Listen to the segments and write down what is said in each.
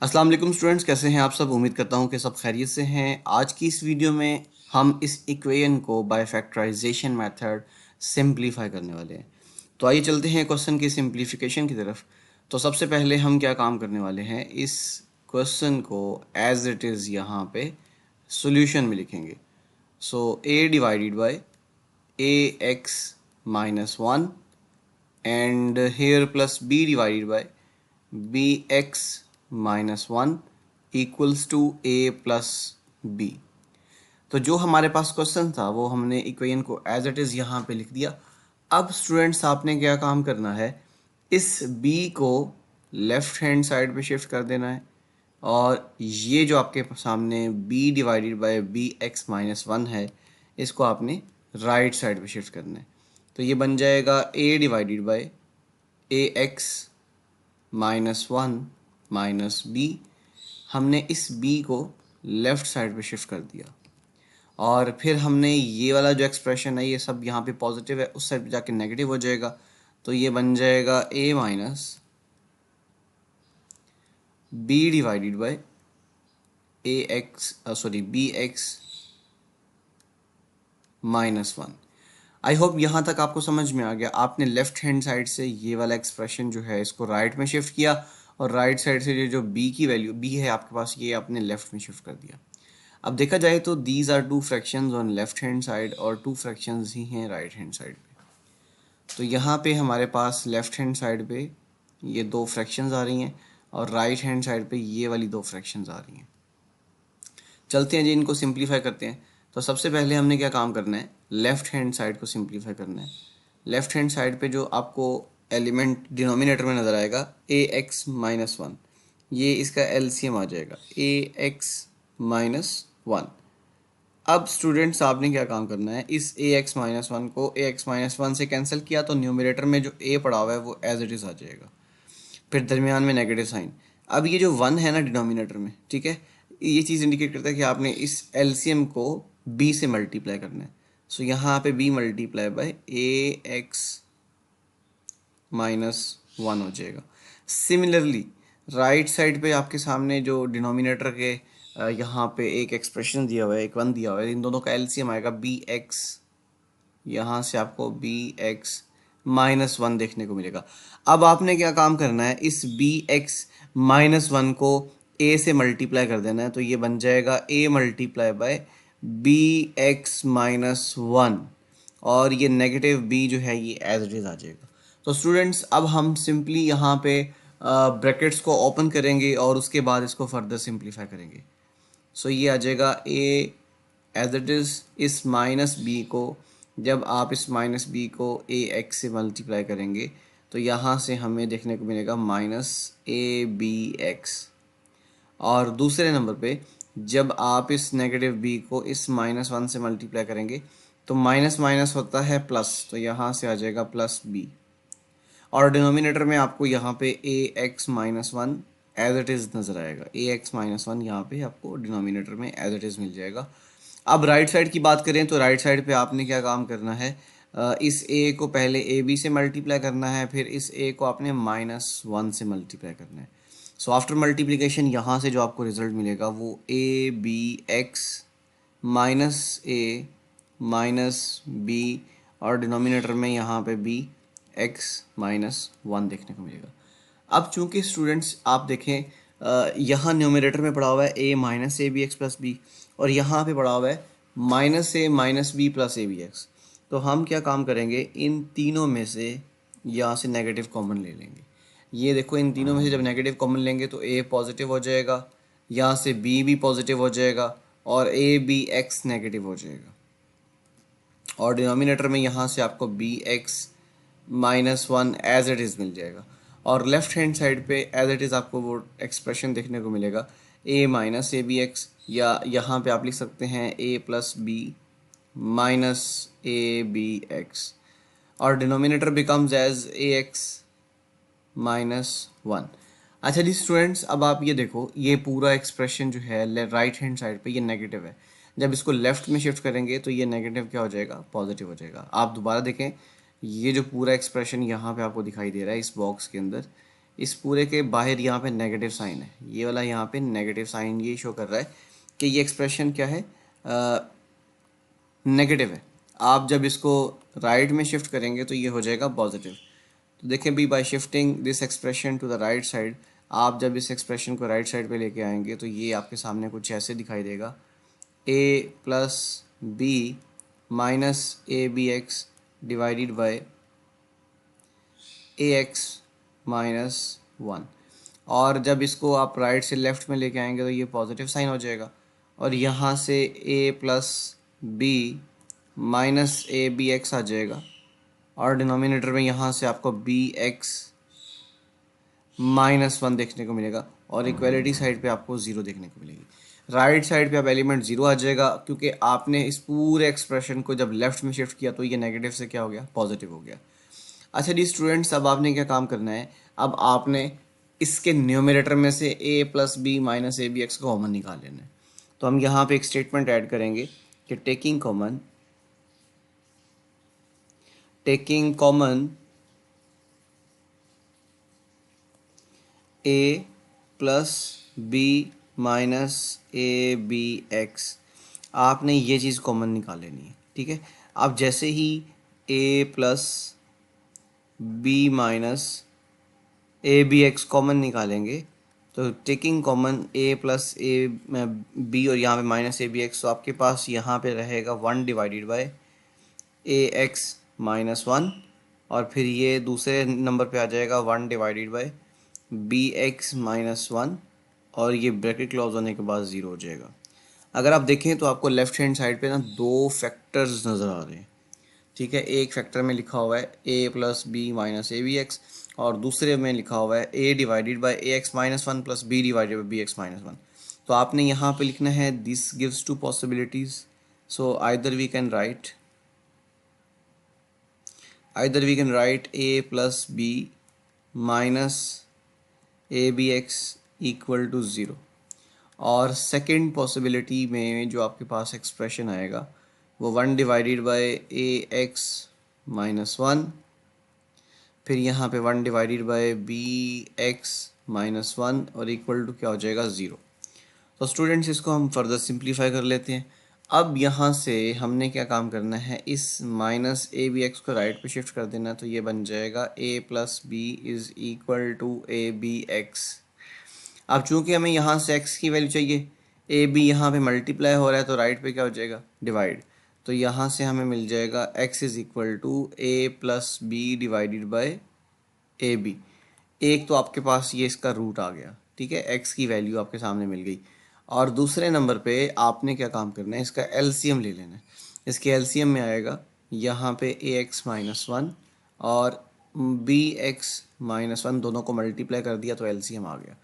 अस्सलाम वालेकुम स्टूडेंट्स, कैसे हैं आप सब। उम्मीद करता हूं कि सब खैरियत से हैं। आज की इस वीडियो में हम इस इक्वेशन को बाय फैक्टराइजेशन मेथड सिंपलीफाई करने वाले हैं। तो आइए चलते हैं क्वेश्चन की सिंपलीफिकेशन की तरफ। तो सबसे पहले हम क्या काम करने वाले हैं, इस क्वेश्चन को एज इट इज़ यहाँ पे सॉल्यूशन में लिखेंगे। सो a divided bye ax minus one and here plus b divided by bx minus one equals to a plus b। तो जो हमारे पास क्वेश्चन था वो हमने इक्वेशन को एज इट इज़ यहाँ पे लिख दिया। अब स्टूडेंट्स आपने क्या काम करना है, इस b को लेफ्ट हैंड साइड पे शिफ्ट कर देना है और ये जो आपके सामने b divided by B x minus one है इसको आपने राइट साइड पे शिफ्ट करना है। तो ये बन जाएगा a divided by A x minus one minus B. हमने इस b को लेफ़्ट साइड पे शिफ्ट कर दिया और फिर हमने ये वाला जो एक्सप्रेशन है ये सब यहाँ पे पॉजिटिव है, उस साइड पे जाके नेगेटिव हो जाएगा। तो ये बन जाएगा a minus B divided by A X B x minus one. I hope यहाँ तक आपको समझ में आ गया। आपने लेफ्ट हैंड साइड से ये वाला एक्सप्रेशन जो है इसको राइट में शिफ्ट किया और राइट साइड से जो बी की वैल्यू बी है आपके पास ये आपने लेफ्ट में शिफ्ट कर दिया। अब देखा जाए तो these are two fractions on left hand side और टू फ्रैक्शंस ही हैं राइट हैंड साइड पे। तो यहाँ पे हमारे पास लेफ्ट हैंड साइड पे ये दो फ्रैक्शंस आ रही हैं और राइट हैंड साइड पे ये वाली दो फ्रैक्शंस आ रही हैं। चलते हैं जी, इनको सिंप्लीफाई करते हैं। तो सबसे पहले हमने क्या काम करना है, लेफ़्ट हैंड साइड को सिंप्लीफाई करना है। लेफ़्ट हैंड साइड पे जो आपको एलिमेंट डिनोमिनेटर में नज़र आएगा ए एक्स माइनस वन, ये इसका एलसीएम आ जाएगा ए एक्स माइनस वन। अब स्टूडेंट्स आपने क्या काम करना है, इस ए एक्स माइनस वन को ए एक्स माइनस वन से कैंसिल किया तो न्यूमिनेटर में जो ए पड़ा हुआ है वो एज इट इज़ आ जाएगा, फिर दरमियान में नेगेटिव साइन। अब ये जो वन है ना डिनोमिनेटर में, ठीक है, ये चीज़ इंडिकेट करता है कि आपने इस एलसीएम को बी से मल्टीप्लाई करना है। सो यहाँ पे B multiply by A x minus one हो जाएगा। सिमिलरली राइट साइड पे आपके सामने जो डिनोमिनेटर के यहाँ पे एक एक्सप्रेशन दिया हुआ है, एक वन दिया हुआ है, इन दोनों का एलसीएम आएगा बी एक्स, यहाँ से आपको बी एक्स माइनस वन देखने को मिलेगा। अब आपने क्या काम करना है, इस बी एक्स माइनस वन को ए से मल्टीप्लाई कर देना है। तो ये बन जाएगा a multiply by B x minus one और ये नेगेटिव बी जो है ये एज इट इज़ आ जाएगा। तो स्टूडेंट्स अब हम सिंपली यहाँ पे ब्रैकेट्स को ओपन करेंगे और उसके बाद इसको फर्दर सिंप्लीफाई करेंगे। सो ये आ जाएगा ए एज इट इज़, इस माइनस बी को जब आप इस माइनस बी को ए एक्स से मल्टीप्लाई करेंगे तो यहाँ से हमें देखने को मिलेगा माइनस ए बी एक्स। और दूसरे नंबर पे जब आप इस नेगेटिव बी को इस माइनस वन से मल्टीप्लाई करेंगे तो माइनस माइनस होता है प्लस, तो यहाँ से आ जाएगा प्लस बी। और डिनोमिनेटर में आपको यहाँ पे a x minus one as it is नज़र आएगा, ए एक्स माइनस वन यहाँ पे आपको डिनोमिनेटर में एज इट इज़ मिल जाएगा। अब राइट साइड की बात करें तो राइट साइड पे आपने क्या काम करना है, इस ए को पहले ए बी से मल्टीप्लाई करना है, फिर इस ए को आपने माइनस वन से मल्टीप्लाई करना है। सो आफ्टर मल्टीप्लिकेशन यहाँ से जो आपको रिजल्ट मिलेगा वो A B x minus A minus B और डिनोमिनेटर में यहाँ पे बी एक्स माइनस वन देखने को मिलेगा। अब चूंकि स्टूडेंट्स आप देखें, यहाँ न्यूमरेटर में पड़ा हुआ है a minus A B x plus b और यहाँ पे पड़ा हुआ है minus A minus b plus a B x. तो हम क्या काम करेंगे, इन तीनों में से यहाँ से नेगेटिव कॉमन ले लेंगे। ये देखो, इन तीनों में से जब नेगेटिव कॉमन लेंगे तो ए पॉजिटिव हो जाएगा, यहाँ से बी भी पॉजिटिव हो जाएगा और ए बी एक्स नेगेटिव हो जाएगा। और डिनोमिनेटर में यहाँ से आपको b x minus one as it is मिल जाएगा और लेफ्ट हैंड साइड पे एज इट इज़ आपको वो एक्सप्रेशन देखने को मिलेगा a minus A B x, या यहाँ पे आप लिख सकते हैं a plus B minus A B x और denominator becomes as a x minus one. अच्छा जी स्टूडेंट्स, अब आप ये देखो, ये पूरा एक्सप्रेशन जो है राइट हैंड साइड पे ये नेगेटिव है, जब इसको लेफ्ट में शिफ्ट करेंगे तो ये नेगेटिव क्या हो जाएगा, पॉजिटिव हो जाएगा। आप दोबारा देखें, ये जो पूरा एक्सप्रेशन यहाँ पे आपको दिखाई दे रहा है इस बॉक्स के अंदर, इस पूरे के बाहर यहाँ पे नेगेटिव साइन है, ये वाला यहाँ पे नेगेटिव साइन ये शो कर रहा है कि ये एक्सप्रेशन क्या है, नेगेटिव है। आप जब इसको राइट में शिफ्ट करेंगे तो ये हो जाएगा पॉजिटिव। तो देखें भी, by shifting this expression to the right side, आप जब इस एक्सप्रेशन को राइट साइड पे लेके आएंगे तो ये आपके सामने कुछ ऐसे दिखाई देगा, a plus B minus A B x divided by A x minus one. और जब इसको आप राइट से लेफ़्ट में लेके आएंगे तो ये पॉजिटिव साइन हो जाएगा, और यहाँ से a plus B minus A B x आ जाएगा, और डिनोमिनेटर में यहाँ से आपको बी एक्स माइनस वन देखने को मिलेगा, और इक्वलिटी साइड पे आपको ज़ीरो देखने को मिलेगी। राइट साइड पे आप एलिमेंट ज़ीरो आ जाएगा, क्योंकि आपने इस पूरे एक्सप्रेशन को जब लेफ़्ट में शिफ्ट किया तो ये नेगेटिव से क्या हो गया, पॉजिटिव हो गया। अच्छा जी स्टूडेंट्स, अब आपने क्या काम करना है, अब आपने इसके न्यूमरेटर में से a plus B minus A B x को कॉमन निकाल लेना है। तो हम यहाँ पे एक स्टेटमेंट ऐड करेंगे कि taking common A plus B minus A B X, आपने ये चीज़ कॉमन निकाल लेनी है। ठीक है, आप जैसे ही a plus B minus A B x common निकालेंगे तो taking common A plus a b और यहाँ पे माइनस ए बी एक्स, तो आपके पास यहाँ पे रहेगा one divided by A x minus one, और फिर ये दूसरे नंबर पे आ जाएगा one divided by B x minus one, और ये ब्रैकेट क्लोज होने के बाद ज़ीरो हो जाएगा। अगर आप देखें तो आपको लेफ्ट हैंड साइड पे ना दो फैक्टर्स नज़र आ रहे हैं। ठीक है, एक फैक्टर में लिखा हुआ है a plus B minus A B x, और दूसरे में लिखा हुआ है a divided by A x minus one plus B divided by b x minus one. तो आपने यहाँ पे लिखना है this gives two possibilities, so either we can write a plus B minus A B x equal to zero, और second possibility में जो आपके पास एक्सप्रेशन आएगा वो one divided by A x minus one, फिर यहाँ पे one divided by B x minus one, और इक्वल टू क्या हो जाएगा, ज़ीरो। तो स्टूडेंट्स इसको हम फर्दर सिंप्लीफाई कर लेते हैं। अब यहाँ से हमने क्या काम करना है, इस माइनस ए बी एक्स को राइट पे शिफ्ट कर देना, तो ये बन जाएगा a plus b is equal to a B x. अब चूंकि हमें यहाँ से x की वैल्यू चाहिए, ए बी यहाँ पे मल्टीप्लाई हो रहा है तो राइट पे क्या हो जाएगा, डिवाइड। तो यहाँ से हमें मिल जाएगा x is equal to A plus B divided by A B. एक तो आपके पास ये इसका रूट आ गया, ठीक है, x की वैल्यू आपके सामने मिल गई। और दूसरे नंबर पे आपने क्या काम करना है, इसका एलसीएम ले लेना है। इसके एलसीएम में आएगा यहाँ पे ए एक्स माइनस वन और बी एक्स माइनस वन, दोनों को मल्टीप्लाई कर दिया तो एलसीएम आ गया।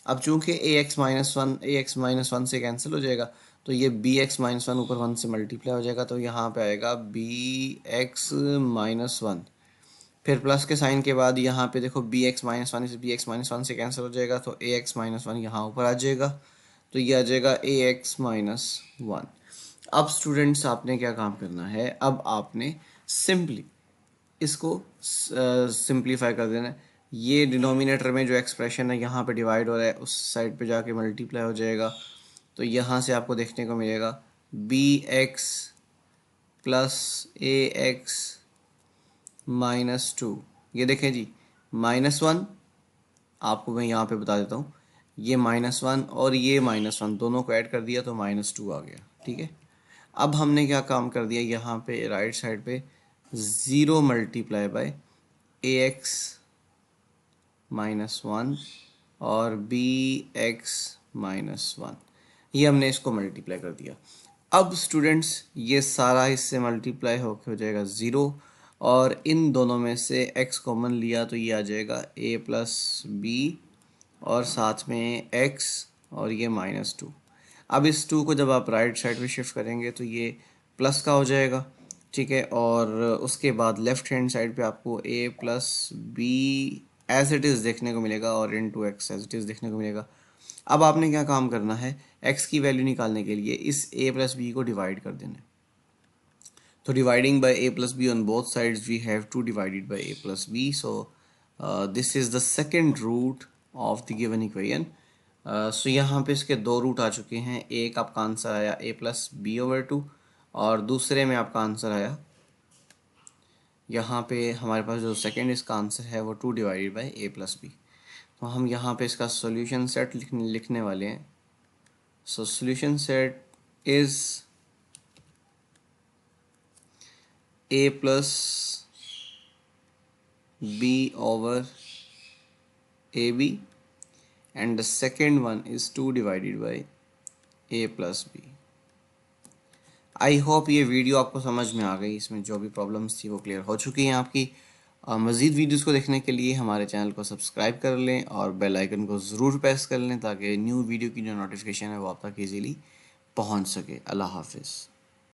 अब चूंकि ए एक्स माइनस वन से कैंसिल हो जाएगा, तो ये बी एक्स माइनस वन ऊपर वन से मल्टीप्लाई हो जाएगा, तो यहाँ पे आएगा बी एक्स माइनस वन। फिर प्लस के साइन के बाद यहाँ पे देखो बी एक्स माइनस वन इस बी एक्स माइनस वन से कैंसिल हो जाएगा, तो ए एक्स माइनस वन यहाँ ऊपर आ जाएगा, तो ये आ जाएगा ए एक्स माइनस वन। अब स्टूडेंट्स आपने क्या काम करना है, अब आपने सिंपली इसको सिंप्लीफाई कर देना है। ये डिनोमिनेटर में जो एक्सप्रेशन है यहाँ पे डिवाइड हो रहा है, उस साइड पे जाके मल्टीप्लाई हो जाएगा, तो यहाँ से आपको देखने को मिलेगा बी एक्स प्लस ए एक्स माइनस टू। ये देखें जी, माइनस वन, आपको मैं यहाँ पे बता देता हूँ, ये माइनस वन और ये माइनस वन दोनों को ऐड कर दिया तो माइनस टू आ गया। ठीक है, अब हमने क्या काम कर दिया, यहाँ पे राइट साइड पे zero multiply by A x minus one और बी एक्स माइनस वन, ये हमने इसको मल्टीप्लाई कर दिया। अब स्टूडेंट्स ये सारा इससे मल्टीप्लाई होकर हो जाएगा ज़ीरो, और इन दोनों में से x कॉमन लिया तो ये आ जाएगा a प्लस बी और साथ में x और ये माइनस टू। अब इस टू को जब आप राइट साइड पे शिफ्ट करेंगे तो ये प्लस का हो जाएगा। ठीक है, और उसके बाद लेफ्ट हैंड साइड पे आपको a plus b as it is देखने को मिलेगा और into x as it is देखने को मिलेगा। अब आपने क्या काम करना है, x की वैल्यू निकालने के लिए इस a प्लस बी को डिवाइड कर देना है। तो dividing by a plus b on both sides we have 2 divided by a plus b, so this is the second root of the given equation. So यहाँ पे इसके दो रूट आ चुके हैं, एक आपका आंसर आया a+b/2 और दूसरे में आपका आंसर आया, यहाँ पे हमारे पास जो सेकेंड इसका आंसर है वो 2/a+b। तो हम यहाँ पे इसका सॉल्यूशन सेट लिखने वाले हैं। So solution set is a+b/ab and the second one is 2/a+b। I hope ये वीडियो आपको समझ में आ गई, इसमें जो भी प्रॉब्लम्स थी वो क्लियर हो चुकी हैं आपकी। मज़ीद वीडियोस को देखने के लिए हमारे चैनल को सब्सक्राइब कर लें और बेल आइकन को ज़रूर प्रेस कर लें ताकि न्यू वीडियो की जो नोटिफिकेशन है वो आप तक ईजीली पहुंच सके। अल्लाह हाफिज़।